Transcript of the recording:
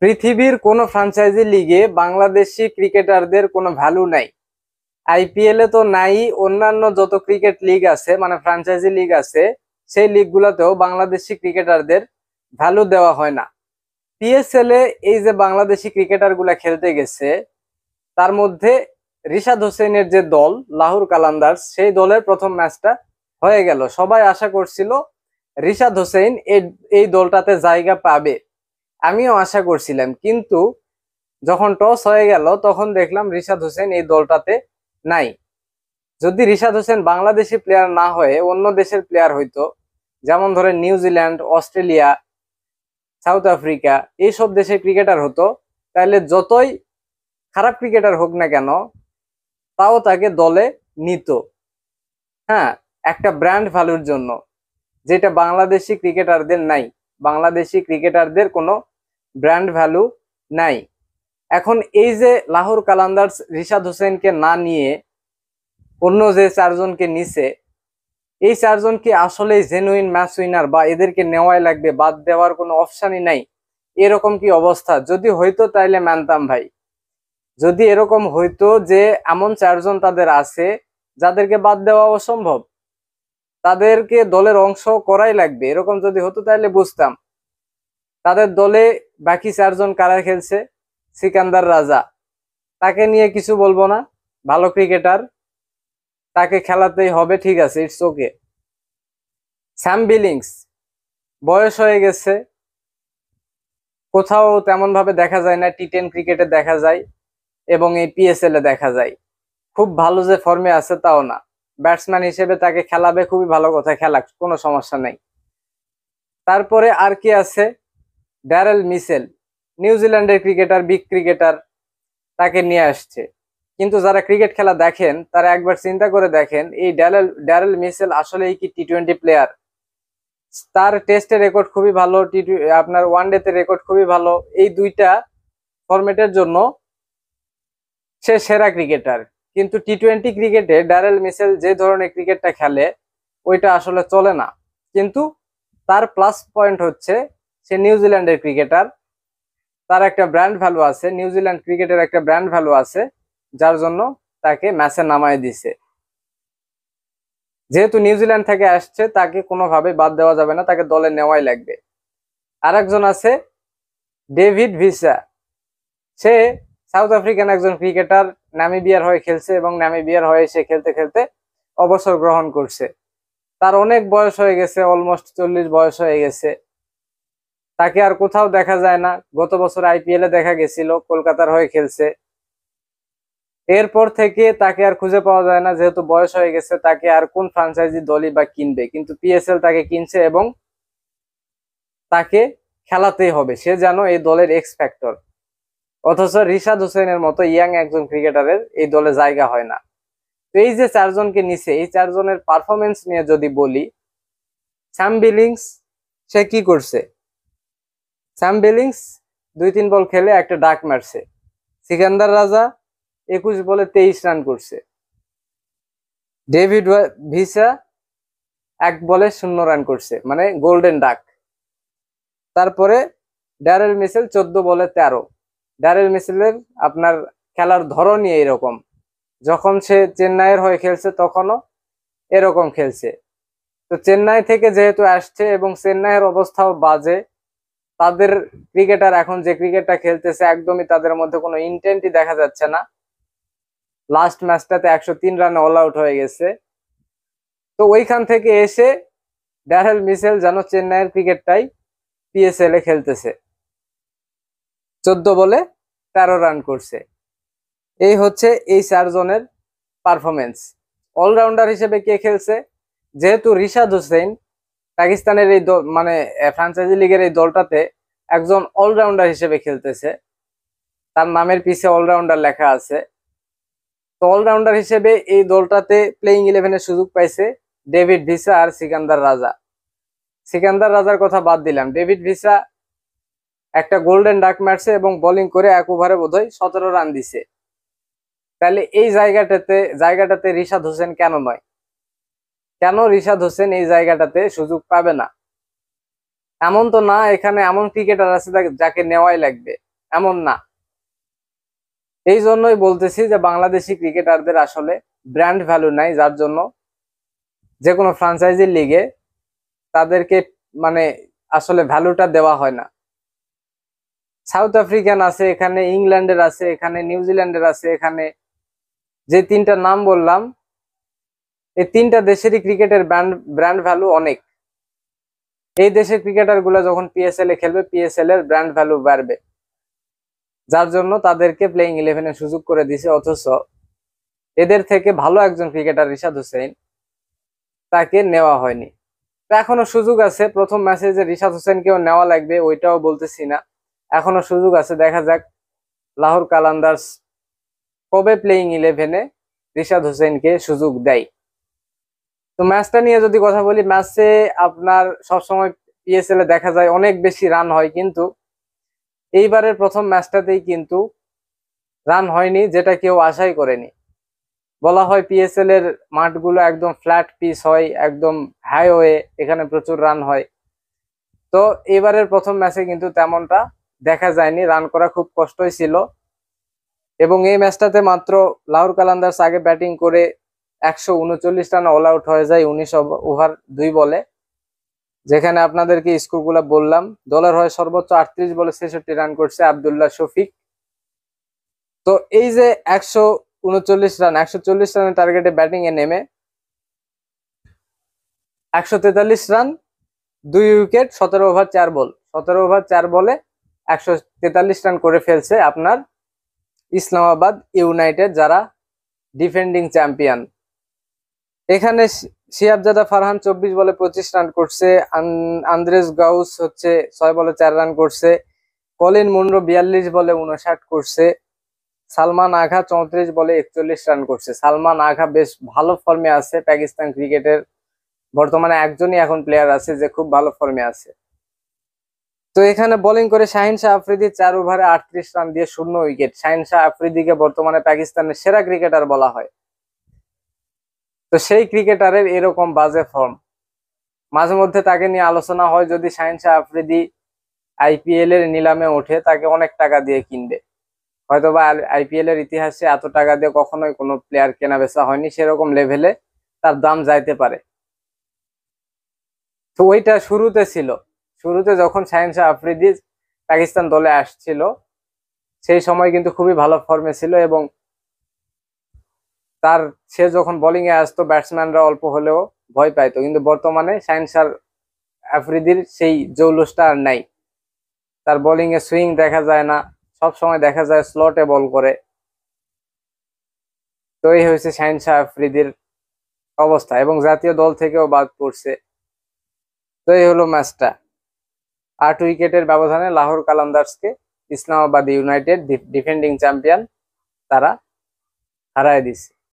পৃথিবীর কোনো ফ্র্যাঞ্চাইজি লিগে বাংলাদেশি ক্রিকেটারদের কোনো ভ্যালু নাই। আইপিএল এ তো নাই, অন্যান্য যত ক্রিকেট লিগ আছে মানে ফ্র্যাঞ্চাইজি লিগ আছে সেই লিগগুলোতেও বাংলাদেশি ক্রিকেটারদের ভ্যালু দেওয়া হয় না। পিএসএল এ এই যে বাংলাদেশি ক্রিকেটার গুলা খেলতে গেছে তার মধ্যে রিশাদ হোসেনের যে দল লাহোর কালান্দার্স, সেই দলের প্রথম ম্যাচটা হয়ে গেল। সবাই আশা করছিল রিশাদ হোসেন এই দলটাতে জায়গা পাবে, আমিও আশা করছিলাম। কিন্তু যখন টস হয়ে গেল তখন দেখলাম রিশাদ হোসেন এই দলটাতে নাই। যদি রিশাদ হোসেন বাংলাদেশি প্লেয়ার না হয়ে অন্য দেশের প্লেয়ার হইতো, যেমন ধরেন নিউজিল্যান্ড, অস্ট্রেলিয়া, সাউথ আফ্রিকা, এইসব দেশের ক্রিকেটার হতো, তাহলে যতই খারাপ ক্রিকেটার হোক না কেন তাও তাকে দলে নিত। হ্যাঁ, একটা ব্র্যান্ড ভ্যালুর জন্য, যেটা বাংলাদেশি ক্রিকেটারদের নাই। বাংলাদেশি ক্রিকেটারদের কোনো ব্র্যান্ড ভ্যালু নাই। এখন এই যে লাহোর কালান্দার্স রিশাদ হোসেনকে না নিয়ে অন্য যে চারজনকে নিছে, এই চারজন কি আসলে জেনুইন ম্যাচ উইনার, বা এদেরকে নেওয়াই লাগবে, বাদ দেওয়ার কোনো অপশনই নাই, এরকম কি অবস্থা? যদি হইতো তাইলে মানতাম ভাই। যদি এরকম হইতো যে এমন চারজন তাদের আছে যাদেরকে বাদ দেওয়া অসম্ভব, তাদেরকে দলের অংশ করাই লাগবে, এরকম যদি হতো তাহলে বুঝতাম। তাদের দলে বাকি চারজন কারা খেলছে? সিকান্দার রাজা, তাকে নিয়ে কিছু বলবো না, ভালো ক্রিকেটার, তাকে খেলাতেই হবে, ঠিক আছে, ইটস ওকে। স্যাম বিলিংস বয়স হয়ে গেছে, কোথাও তেমন ভাবে দেখা যায় না, টি10 ক্রিকেটে দেখা যায় এবং এই পিএসএল এ দেখা যায়। খুব ভালো যে ফর্মে আছে তাও না। ব্যাটসম্যান হিসেবে তাকে খেলাবে, খুবই ভালো কথা, খেলাক, কোনো সমস্যা নেই। তারপরে আর কি আছে? ড্যারেল মিচেল, নিউজিল্যান্ডের ক্রিকেটার, বিগ ক্রিকেটার, তাকে নিয়ে আসছে। কিন্তু যারা ক্রিকেট খেলা দেখেন তারা একবার চিন্তা করে দেখেন, এই ড্যারেল মিচেল আসলে কি টি20 প্লেয়ার? তার টেস্টের রেকর্ড খুবই ভালো, আপনার ওয়ানডেতে রেকর্ড খুবই ভালো, এই দুইটা ফরম্যাটের জন্য সে সেরা ক্রিকেটার। কিন্তু টি20 ক্রিকেটে ড্যারেল মিচেল যে ধরনের ক্রিকেটটা খেলে ওইটা আসলে চলে না। কিন্তু তার প্লাস পয়েন্ট হচ্ছে সে নিউজিল্যান্ডের ক্রিকেটার, তার একটা ব্র্যান্ড ভ্যালু আছে, নিউজিল্যান্ড ক্রিকেটের একটা ব্র্যান্ড ভ্যালু আছে, যার জন্য তাকে ম্যাচে নামায় দিছে। যেহেতু নিউজিল্যান্ড থেকে আসছে তাকে কোনোভাবে বাদ দেওয়া যাবে না, তাকে দলে নেওয়াই লাগবে। আরেকজন আছে ডেভিড ভিসা, সে সাউথ আফ্রিকান একজন ক্রিকেটার, নামিবিয়ার হয়ে খেলছে এবং নামিবিয়ার হয়ে সে খেলতে খেলতে অবসর গ্রহণ করছে। তার অনেক বয়স হয়ে গেছে, অলমোস্ট 40 বয়স হয়ে গেছে, তাকে আর কোথাও দেখা যায় না। গত বছর আইপিএল এ দেখা গেছিল, কলকাতার হয়ে খেলছে। এরপর থেকে তাকে আর খুঁজে পাওয়া যায় না, যেহেতু বয়স হয়ে গেছে। তাকে আর কোন ফ্রাঞ্চাইজি দলই বা কিনবে? কিন্তু পিএসএল তাকে কিনছে এবং তাকে খেলাতেই হবে, সে যেন এই দলের এক্স ফ্যাক্টর। অথচ রিশাদ হোসেনের মতো ইয়াং একজন ক্রিকেটারের এই দলে জায়গা হয় না। তো এই যে চারজনকে নিছে, এই চারজনের পারফরমেন্স নিয়ে যদি বলি, স্যাম বিলিংস সে কি করছে? স্যাম বিলিংস 2-3 বল খেলে একটা ডাক মারছে। সিকান্দার রাজা 21 বলে 23 রান করছে। ডেভিড ভিসা 1 বলে 0 রান করছে, মানে গোল্ডেন ডাক। তারপরে ড্যারেল মিচেল 14 বলে 13। ড্যারেল মিচেলের আপনার খেলার ধরনই এরকম, যখন সে চেন্নাইয়ের হয়ে খেলছে তখনও এরকম খেলছে। তো চেন্নাই থেকে যেহেতু আসছে এবং চেন্নাইয়ের অবস্থাও বাজে, তাদের ক্রিকেটার এখন যে ক্রিকেটটা খেলতেছে একদমই তাদের মধ্যে কোনো ইন্টেন্টই দেখা যাচ্ছে না। লাস্ট ম্যাচটাতে 103 রানে অল আউট হয়ে গেছে। তো ওইখান থেকে এসে ড্যারেল মিচেল যেন চেন্নাইয়ের ক্রিকেটটাই পিএসএল এ খেলতেছে, 14 বলে 13 রান করছে। এই হচ্ছে এই চারজনের পারফরমেন্স। অলরাউন্ডার হিসেবে কে খেলছে? যেহেতু রিশাদ হোসেন পাকিস্তানের এই মানে ফ্রাঞ্চাইজি লিগের এই দলটাতে একজন অলরাউন্ডার হিসেবে খেলতেছে, তার নামের পিছে অলরাউন্ডার লেখা আছে। তো অলরাউন্ডার হিসেবে এই দলটাতে প্লেইং 11-এর সুযোগ পাইছে ডেভিড ভিসা আর সিকান্দার রাজা। সিকান্দার রাজার কথা বাদ দিলাম, ডেভিড ভিসা একটা গোল্ডেন ডাক মারছে এবং বোলিং করে 1 ওভারে বোধহয় 17 রান দিছে। তাহলে এই জায়গাটাতে রিশাদ হোসেন কেন নয়? কেন রিশাদ হোসেন এই জায়গাটাতে সুযোগ পাবে না? এমন তো না এখানে এমন ক্রিকেটার আছে যাকে নেওয়াই লাগবে। এমন না। এই জন্যই বলতেছি যে বাংলাদেশি ক্রিকেটারদের আসলে ব্র্যান্ড ভ্যালু নাই, যার জন্য যে কোনো ফ্রাঞ্চাইজি লিগে তাদেরকে মানে আসলে ভ্যালুটা দেওয়া হয় না। সাউথ আফ্রিকান আছে এখানে, ইংল্যান্ডের আছে এখানে, নিউজিল্যান্ডের আছে এখানে, যে তিনটা নাম বললাম এই তিনটা দেশেরই ক্রিকেটের ব্র্যান্ড ভ্যালু অনেক। এই দেশের ক্রিকেটার গুলা যখন পিএসএল এ খেলবে, পিএসএল এর ব্র্যান্ড ভ্যালু বাড়বে, যার জন্য তাদেরকে প্লেইং 11-এ সুযোগ করে দিছে। অথচ এদের থেকে ভালো একজন ক্রিকেটার রিশাদ হোসেন, তাকে নেওয়া হয়নি। তো এখনো সুযোগ আছে, প্রথম ম্যাচে যে রিশাদ হোসেনকেও নেওয়া লাগবে ওইটাও বলতেছি না, এখনো সুযোগ আছে। দেখা যাক লাহোর কালান্দার্স কবে প্লেইং 11-এ রিশাদ হোসেনকে সুযোগ দেয়। তো ম্যাচটা নিয়ে যদি কথা বলি, ম্যাচে আপনার সবসময় পিএসএল এ দেখা যায় অনেক বেশি রান হয়, কিন্তু এইবারের প্রথম ম্যাচটাতেই কিন্তু রান হয়নি, যেটা কেউ আশাই করেনি। বলা হয় পিএসএল এর মাঠগুলো একদম ফ্ল্যাট পিচ হয়, একদম হাইওয়ে, এখানে প্রচুর রান হয়। তো এবারের প্রথম ম্যাচে কিন্তু তেমনটা দেখা যায়নি, রান করা খুব কষ্টই ছিল। এবং এই ম্যাচটাতে মাত্র লাহোর কালান্দার্স আগে ব্যাটিং করে 139 রানে অল আউট হয়ে যায় 19 ওভার 2 বলে, যেখানে আপনাদেরকে স্কোরগুলো বললাম। দলের হয়ে সর্বোচ্চ 38 বলে 66 রান করছে আব্দুল্লাহ শফিক। তো এই যে 139 রানের টার্গেটে ব্যাটিং এ নেমে 143 রান, 2 উইকেট, 17 ওভার 4 বল, 17 ওভার 4 বলে 143 রান করে ফেলছে আপনার ইসলামাবাদ ইউনাইটেড, যারা ডিফেন্ডিং চ্যাম্পিয়ন। এখানে শিহাবজাদা ফারহান 24 বলে 25 রান করছে, আন্দ্রেস গাউস হচ্ছে 6 বলে 4 রান করছে, কলিন মুনরো 42 বলে 59 করছে, সালমান আগা 34 বলে 41 রান করছে। সালমান আগা বেশ ভালো ফর্মে আছে পাকিস্তান ক্রিকেটের, বর্তমানে একজনই এখন প্লেয়ার আছে যে খুব ভালো ফর্মে আছে। তো এখানে বোলিং করে শাহিন শাহ আফ্রিদি 4 ওভারে 38 রান দিয়ে 0 উইকেট। শাহিন শাহ আফ্রিদিকে বর্তমানে পাকিস্তানের সেরা ক্রিকেটার বলা হয়। তো সেই ক্রিকেটারের এরকম বাজে ফর্ম, মাঝে মধ্যে তাকে নিয়ে আলোচনা হয় যদি শাহিন শাহ আফ্রিদি আইপিএল এর নিলামে ওঠে তাকে অনেক টাকা দিয়ে কিনবে। হয়তোবা আইপিএল এর ইতিহাসে এত টাকা দিয়ে কখনোই কোনো প্লেয়ার কেনা বেচা হয়নি, সেরকম লেভেলে তার দাম যাইতে পারে। তো ওইটা শুরুতে ছিল, শুরুতে যখন শাহিন শাহ আফ্রিদি পাকিস্তান দলে আসছিল সেই সময় কিন্তু খুবই ভালো ফর্মে ছিল, এবং সে যখন বোলিং এ আসতো ব্যাটসম্যানরা অল্প হলেও ভয় পাইতো। কিন্তু বর্তমানে শাহিন শাহ আফ্রিদির সেই জৌলুসটা আর নাই, তার বোলিং এ সুইং দেখা যায় না, সব সময় দেখা যায় স্লটে বল করে। তো এই হয়েছে শাহিন শাহ আফ্রিদির অবস্থা, এবং জাতীয় দল থেকেও বাদ পড়ছে। তো এই হলো ম্যাচটা, 8 উইকেটের ব্যবধানে লাহোর কালান্দার্সকে ইসলামাবাদ ইউনাইটেড ডিফেন্ডিং চ্যাম্পিয়ন তারা হারায় দিচ্ছে।